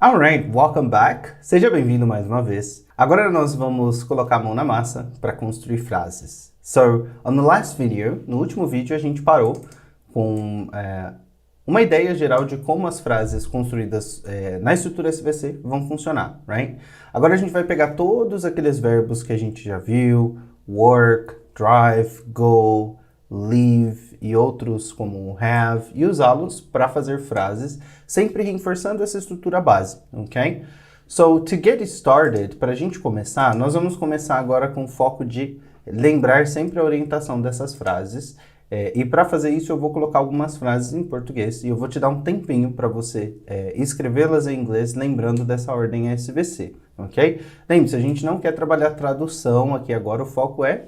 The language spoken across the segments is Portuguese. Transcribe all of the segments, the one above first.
Alright, welcome back. Seja bem-vindo mais uma vez. Agora nós vamos colocar a mão na massa para construir frases. So, on the last video, no último vídeo, a gente parou com uma ideia geral de como as frases construídas na estrutura SVC vão funcionar, right? Agora a gente vai pegar todos aqueles verbos que a gente já viu, work, drive, go, live e outros como have, e usá-los para fazer frases, sempre reforçando essa estrutura base, ok? So, to get started, para a gente começar, nós vamos começar agora com o foco de lembrar sempre a orientação dessas frases. E para fazer isso, eu vou colocar algumas frases em português e eu vou te dar um tempinho para você escrevê-las em inglês, lembrando dessa ordem SVC, ok? Lembre-se, a gente não quer trabalhar tradução aqui agora, o foco é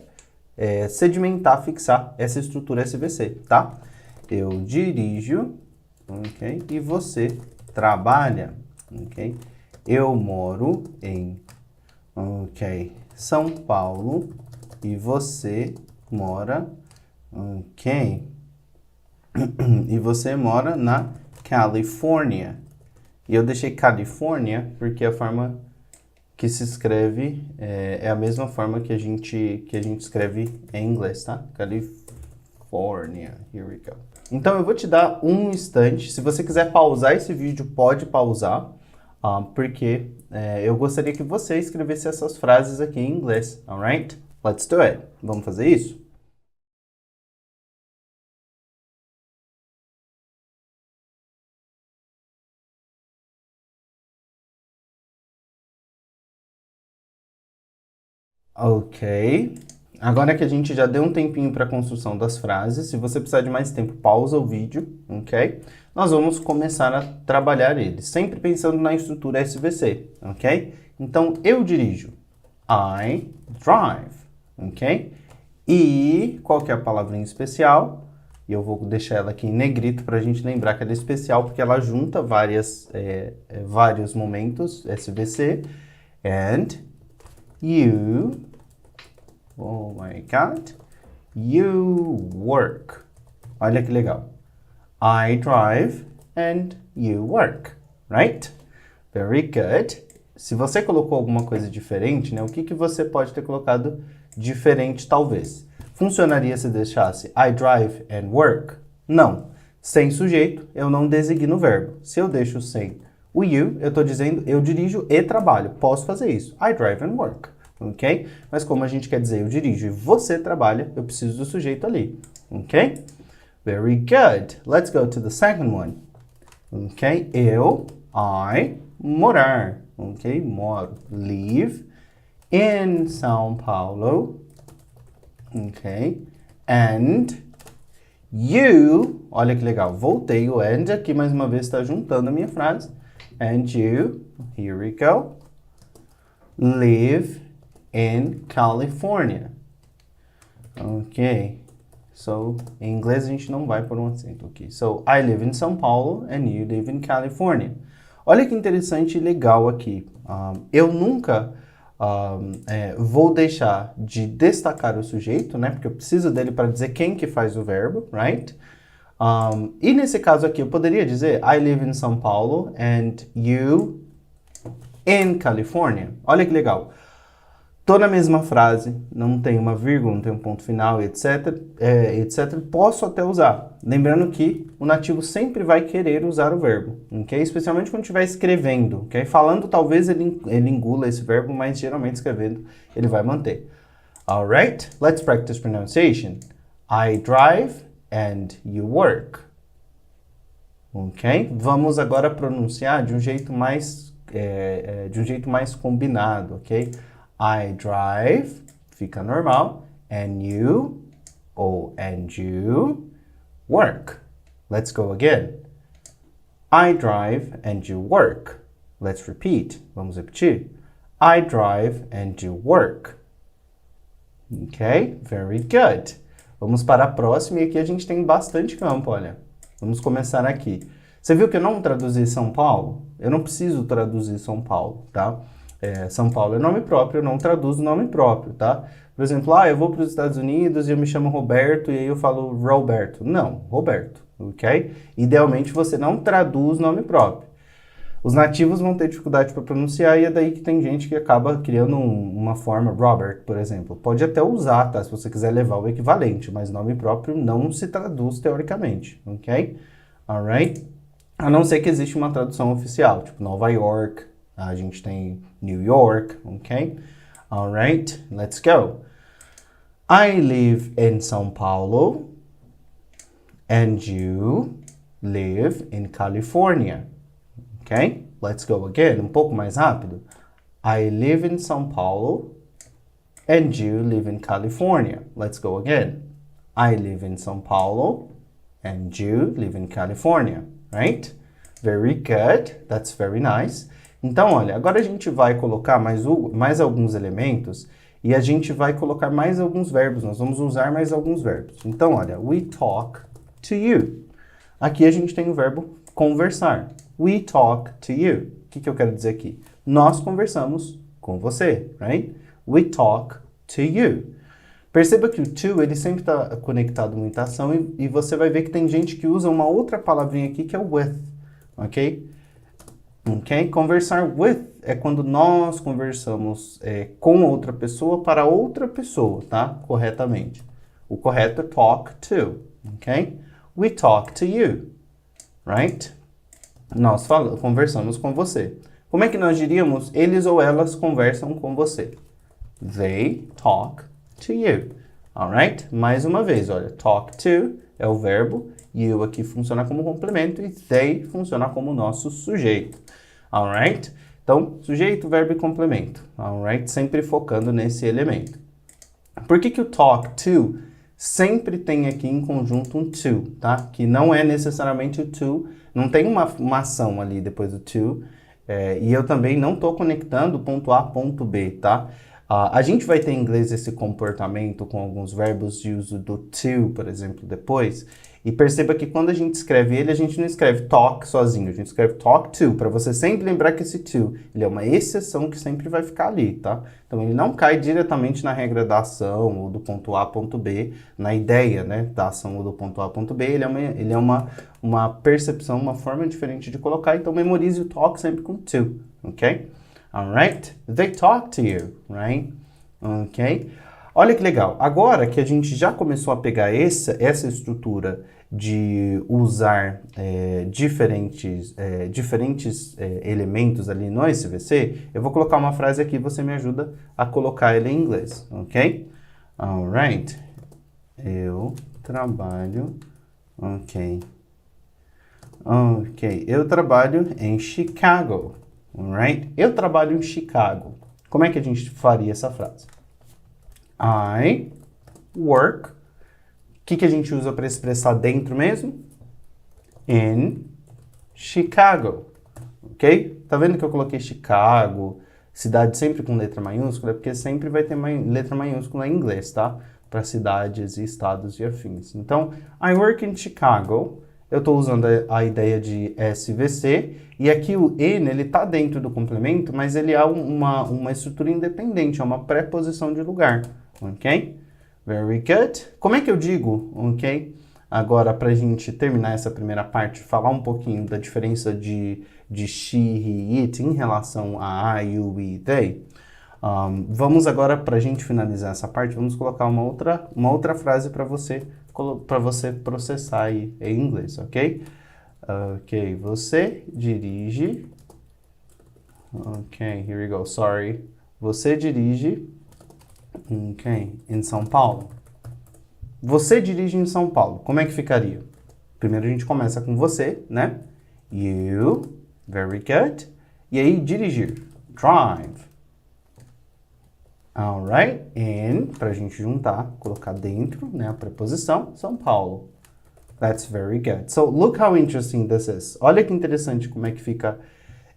sedimentar, fixar essa estrutura SVC, tá? Eu dirijo, ok? E você trabalha, ok? Eu moro em, ok, São Paulo e você mora, ok? E você mora na Califórnia. E eu deixei Califórnia porque a forma que se escreve é a mesma forma que a gente escreve em inglês, tá? California. Here we go. Então eu vou te dar um instante. Se você quiser pausar esse vídeo, pode pausar, porque eu gostaria que você escrevesse essas frases aqui em inglês, alright? Let's do it. Vamos fazer isso? Ok. Agora que a gente já deu um tempinho para a construção das frases, se você precisar de mais tempo, pausa o vídeo, ok? Nós vamos começar a trabalhar eles, sempre pensando na estrutura SVC, ok? Então, eu dirijo. I drive, ok? E qual que é a palavrinha especial? E eu vou deixar ela aqui em negrito para a gente lembrar que ela é especial, porque ela junta vários momentos SVC. And you, oh my God, you work. Olha que legal. I drive and you work, right? Very good. Se você colocou alguma coisa diferente, né? O que você pode ter colocado diferente, talvez? Funcionaria se deixasse I drive and work? Não. Sem sujeito, eu não designo o verbo. Se eu deixo sem o you, eu estou dizendo eu dirijo e trabalho. Posso fazer isso. I drive and work. Ok? Mas como a gente quer dizer eu dirijo e você trabalha, eu preciso do sujeito ali. Ok? Very good. Let's go to the second one. Ok? Eu, I, morar. Ok? Moro. Live in São Paulo. Ok? And you, olha que legal. Voltei o and aqui mais uma vez, está juntando a minha frase. And you, here we go, live in California. Ok. So, em inglês a gente não vai por um acento aqui. So, I live in São Paulo and you live in California. Olha que interessante e legal aqui. Eu nunca vou deixar de destacar o sujeito, né? Porque eu preciso dele para dizer quem que faz o verbo, right? E nesse caso aqui, eu poderia dizer I live in São Paulo and you in California. Olha que legal. Tô na mesma frase, não tem uma vírgula, não tem um ponto final, etc. Posso até usar. Lembrando que o nativo sempre vai querer usar o verbo, ok? Especialmente quando estiver escrevendo, ok? Falando, talvez ele engula esse verbo, mas geralmente escrevendo ele vai manter. Alright, let's practice pronunciation. I drive and you work. Ok? Vamos agora pronunciar de um jeito mais combinado, ok? I drive, fica normal, and you, ou and you, work. Let's go again. I drive and you work. Let's repeat. Vamos repetir. I drive and you work. Ok? Very good. Vamos para a próxima e aqui a gente tem bastante campo, olha. Vamos começar aqui. Você viu que eu não traduzi São Paulo? Eu não preciso traduzir São Paulo, tá? São Paulo é nome próprio, eu não traduzo nome próprio, tá? Por exemplo, eu vou para os Estados Unidos e eu me chamo Roberto e aí eu falo Roberto. Não, Roberto, ok? Idealmente você não traduz nome próprio. Os nativos vão ter dificuldade para pronunciar e é daí que tem gente que acaba criando uma forma, Robert, por exemplo. Pode até usar, tá? Se você quiser levar o equivalente, mas nome próprio não se traduz teoricamente, ok? Alright? A não ser que existe uma tradução oficial, tipo Nova York, a gente tem New York, ok? Alright, let's go. I live in São Paulo and you live in California. Ok? Let's go again. Um pouco mais rápido. I live in São Paulo and you live in California. Let's go again. I live in São Paulo and you live in California. Right? Very good. That's very nice. Então, olha, agora a gente vai colocar mais alguns elementos e a gente vai colocar mais alguns verbos. Nós vamos usar mais alguns verbos. Então, olha, we talk to you. Aqui a gente tem o verbo conversar. We talk to you. O que eu quero dizer aqui? Nós conversamos com você, right? We talk to you. Perceba que o to, ele sempre está conectado a muita ação e você vai ver que tem gente que usa uma outra palavrinha aqui que é with, ok? Ok? Conversar with é quando nós conversamos com outra pessoa para outra pessoa, tá? Corretamente. O correto é talk to, ok? We talk to you, right? Nós conversamos com você. Como é que nós diríamos? Eles ou elas conversam com você. They talk to you. Alright? Mais uma vez, olha. Talk to é o verbo. You aqui funciona como complemento. E they funciona como nosso sujeito. Alright? Então, sujeito, verbo e complemento. Alright? Sempre focando nesse elemento. Por que o talk to sempre tem aqui em conjunto um to, tá? Que não é necessariamente o to. Não tem uma ação ali depois do to, e eu também não estou conectando ponto A, ponto B, tá? A gente vai ter em inglês esse comportamento com alguns verbos de uso do to, por exemplo, depois, e perceba que quando a gente escreve ele, a gente não escreve talk sozinho, a gente escreve talk to, para você sempre lembrar que esse to, ele é uma exceção que sempre vai ficar ali, tá? Então, ele não cai diretamente na regra da ação, ou do ponto A, ponto B, na ideia, né, da ação ou do ponto A, ponto B, ele é uma percepção, uma forma diferente de colocar, então memorize o talk sempre com to, ok? Alright? They talk to you, right? Ok? Olha que legal. Agora que a gente já começou a pegar essa estrutura de usar diferentes elementos ali no SVC, eu vou colocar uma frase aqui e você me ajuda a colocar ela em inglês, ok? Alright. Eu trabalho... Ok. Ok. Eu trabalho em Chicago. Alright? Eu trabalho em Chicago. Como é que a gente faria essa frase? I work. O que a gente usa para expressar dentro mesmo? In Chicago. Ok? Tá vendo que eu coloquei Chicago, cidade sempre com letra maiúscula? É porque sempre vai ter letra maiúscula em inglês, tá? Para cidades e estados e afins. Então, I work in Chicago. Eu estou usando a ideia de SVC, e aqui o in, ele está dentro do complemento, mas ele é uma estrutura independente, é uma preposição de lugar, ok? Very good. Como é que eu digo, ok? Agora, para a gente terminar essa primeira parte, falar um pouquinho da diferença de she, he, it em relação a I, you, we, they. Vamos agora, para a gente finalizar essa parte, vamos colocar uma outra frase para você processar aí em inglês, ok? Ok, você dirige... Ok, here we go, sorry. Você dirige... Ok, em São Paulo. Você dirige em São Paulo. Como é que ficaria? Primeiro a gente começa com você, né? You, very good. E aí, dirigir. Drive. Alright, and, pra gente juntar, colocar dentro, né, a preposição, São Paulo. That's very good. So, look how interesting this is. Olha que interessante como é que fica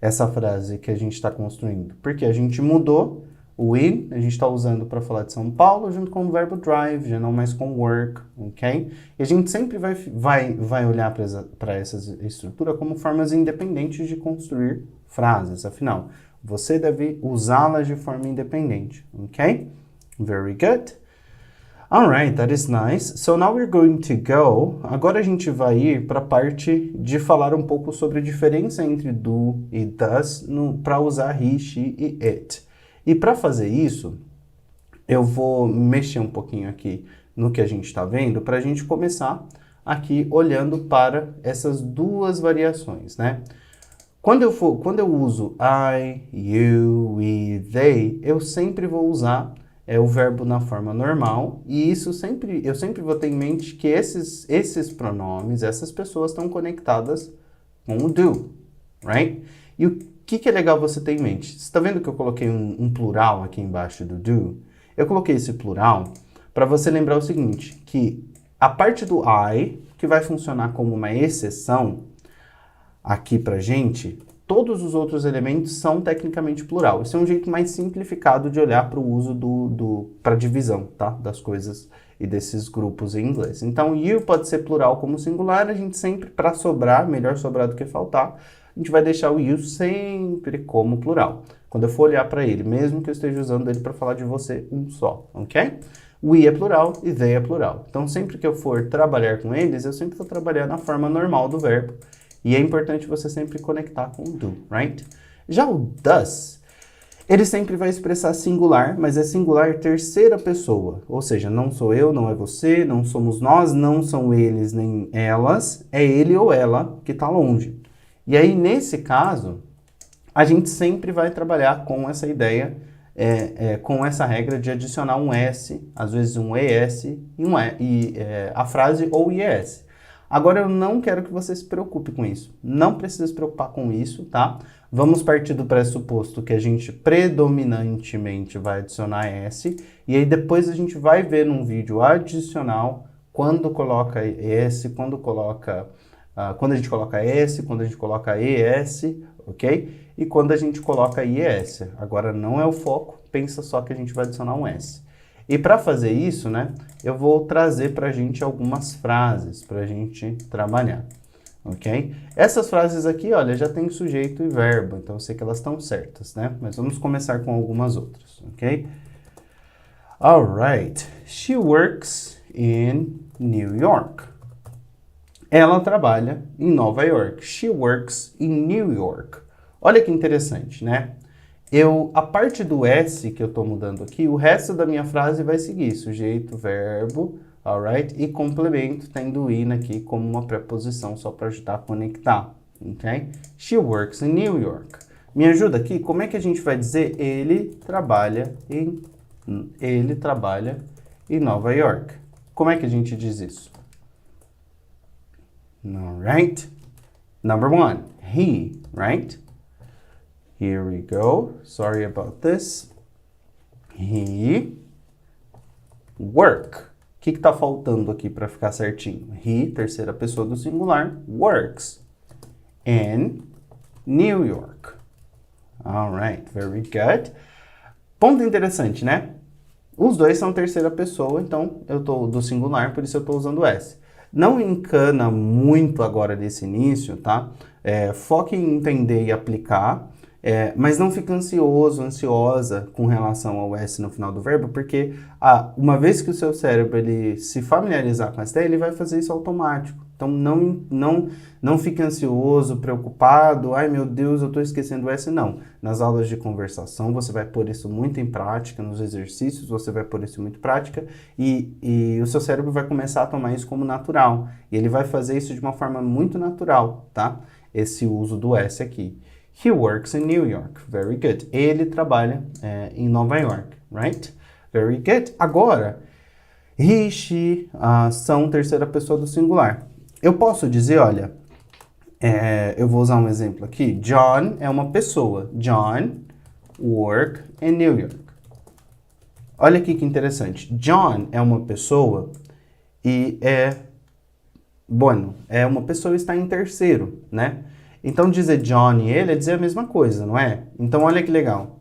essa frase que a gente está construindo. Porque a gente mudou o in, a gente está usando para falar de São Paulo, junto com o verbo drive, já não mais com work, ok? E a gente sempre vai olhar para essa estrutura como formas independentes de construir frases, afinal. Você deve usá-las de forma independente, ok? Very good. Alright, that is nice. So now we're going to go. Agora a gente vai ir para a parte de falar um pouco sobre a diferença entre do e does para usar he, she e it. E para fazer isso, eu vou mexer um pouquinho aqui no que a gente está vendo para a gente começar aqui olhando para essas duas variações, né? Quando eu uso I, you, we, they, eu sempre vou usar o verbo na forma normal, e eu sempre vou ter em mente que esses pronomes, essas pessoas estão conectadas com o do, right? E o que é legal você ter em mente? Você está vendo que eu coloquei um plural aqui embaixo do do? Eu coloquei esse plural para você lembrar o seguinte, que a parte do I, que vai funcionar como uma exceção aqui pra gente, todos os outros elementos são tecnicamente plural. Esse é um jeito mais simplificado de olhar para o uso para divisão, tá? Das coisas e desses grupos em inglês. Então, you pode ser plural como singular, a gente sempre, para sobrar, melhor sobrar do que faltar, a gente vai deixar o you sempre como plural. Quando eu for olhar para ele, mesmo que eu esteja usando ele para falar de você um só, ok? We é plural e they é plural. Então, sempre que eu for trabalhar com eles, eu sempre vou trabalhar na forma normal do verbo. E é importante você sempre conectar com o do, right? Já o does, ele sempre vai expressar singular, mas é singular terceira pessoa. Ou seja, não sou eu, não é você, não somos nós, não são eles nem elas, é ele ou ela que está longe. E aí, nesse caso, a gente sempre vai trabalhar com essa ideia, com essa regra de adicionar um S, às vezes um ES, e a frase ou IES. Agora, eu não quero que você se preocupe com isso. Não precisa se preocupar com isso, tá? Vamos partir do pressuposto que a gente predominantemente vai adicionar S. E aí, depois a gente vai ver num vídeo adicional quando coloca S, quando a gente coloca S, quando a gente coloca ES, ok? E quando a gente coloca IES. Agora, não é o foco. Pensa só que a gente vai adicionar um S. E para fazer isso, né, eu vou trazer para a gente algumas frases para a gente trabalhar, ok? Essas frases aqui, olha, já tem sujeito e verbo, então eu sei que elas estão certas, né? Mas vamos começar com algumas outras, ok? Alright, she works in New York. Ela trabalha em Nova York. She works in New York. Olha que interessante, né? A parte do S que eu estou mudando aqui, o resto da minha frase vai seguir sujeito, verbo, alright? E complemento, tendo in aqui como uma preposição só para ajudar a conectar, ok? She works in New York. Me ajuda aqui, como é que a gente vai dizer ele trabalha em Nova York? Como é que a gente diz isso? Alright? Number one, he, right? Here we go. Sorry about this. He work. O que está faltando aqui para ficar certinho? He, terceira pessoa do singular, works in New York. Alright, very good. Ponto interessante, né? Os dois são terceira pessoa, então eu estou do singular, por isso eu estou usando S. Não encana muito agora nesse início, tá? Foque em entender e aplicar. Mas não fica ansiosa com relação ao S no final do verbo, porque uma vez que o seu cérebro ele se familiarizar com essa ideia, ele vai fazer isso automático. Então não fique ansioso, preocupado, ai meu Deus, eu estou esquecendo o S, não. Nas aulas de conversação você vai pôr isso muito em prática, nos exercícios você vai pôr isso muito em prática e o seu cérebro vai começar a tomar isso como natural. E ele vai fazer isso de uma forma muito natural, tá? Esse uso do S aqui. He works in New York. Very good. Ele trabalha em Nova York, right? Very good. Agora, he, she são terceira pessoa do singular. Eu posso dizer, olha, eu vou usar um exemplo aqui. John é uma pessoa. John work in New York. Olha aqui que interessante. John é uma pessoa e uma pessoa está em terceiro, né? Então, dizer John e ele é dizer a mesma coisa, não é? Então, olha que legal.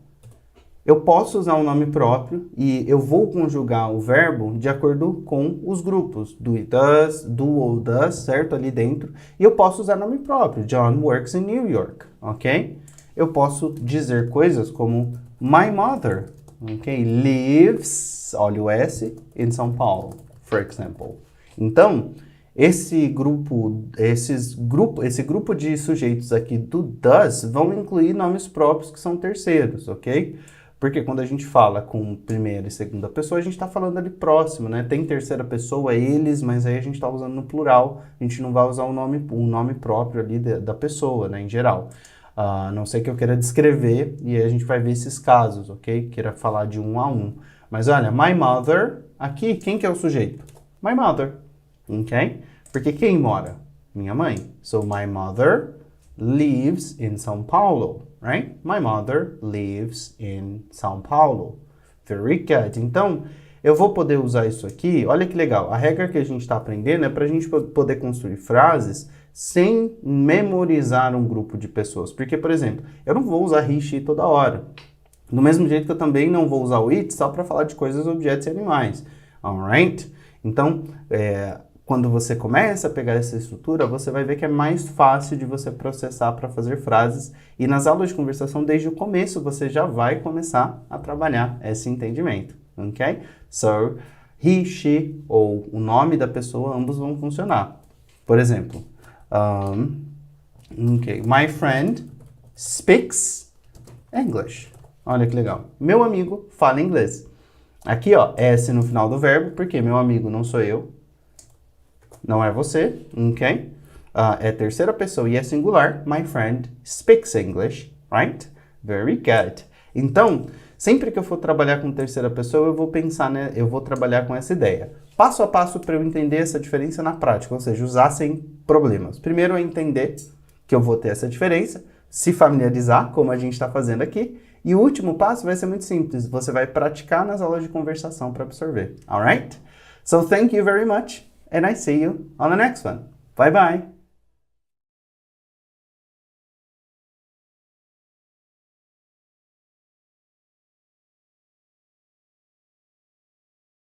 Eu posso usar um nome próprio e eu vou conjugar o verbo de acordo com os grupos. Do e does, do ou does, certo? Ali dentro. E eu posso usar nome próprio. John works in New York, ok? Eu posso dizer coisas como my mother ok? Lives, olha o S, in São Paulo, for example. Então, esse grupo de sujeitos aqui do does vão incluir nomes próprios que são terceiros, ok? Porque quando a gente fala com primeira e segunda pessoa, a gente está falando ali próximo, né? Tem terceira pessoa, eles, mas aí a gente está usando no plural, a gente não vai usar o nome próprio ali da pessoa, né, em geral. A não ser que eu queira descrever, e aí a gente vai ver esses casos, ok? Queira falar de um a um. Mas olha, my mother, aqui, quem que é o sujeito? My mother, ok? Porque quem mora? Minha mãe. So, my mother lives in São Paulo, right? My mother lives in São Paulo. Very good. Então, eu vou poder usar isso aqui. Olha que legal. A regra que a gente está aprendendo é para a gente poder construir frases sem memorizar um grupo de pessoas. Porque, por exemplo, eu não vou usar he, she toda hora. Do mesmo jeito que eu também não vou usar o it só para falar de coisas, objetos e animais. Alright? Então, quando você começa a pegar essa estrutura, você vai ver que é mais fácil de você processar para fazer frases. E nas aulas de conversação, desde o começo, você já vai começar a trabalhar esse entendimento. Ok? So, he, she ou o nome da pessoa, ambos vão funcionar. Por exemplo, my friend speaks English. Olha que legal. Meu amigo fala inglês. Aqui, ó, S no final do verbo, porque meu amigo não sou eu, não é você, ok? É terceira pessoa e é singular. My friend speaks English, right? Very good. Então, sempre que eu for trabalhar com terceira pessoa, eu vou pensar, né? Eu vou trabalhar com essa ideia. Passo a passo para eu entender essa diferença na prática, ou seja, usar sem problemas. Primeiro é entender que eu vou ter essa diferença, se familiarizar, como a gente está fazendo aqui, e o último passo vai ser muito simples. Você vai praticar nas aulas de conversação para absorver. Alright? So thank you very much, and I see you on the next one. Bye bye!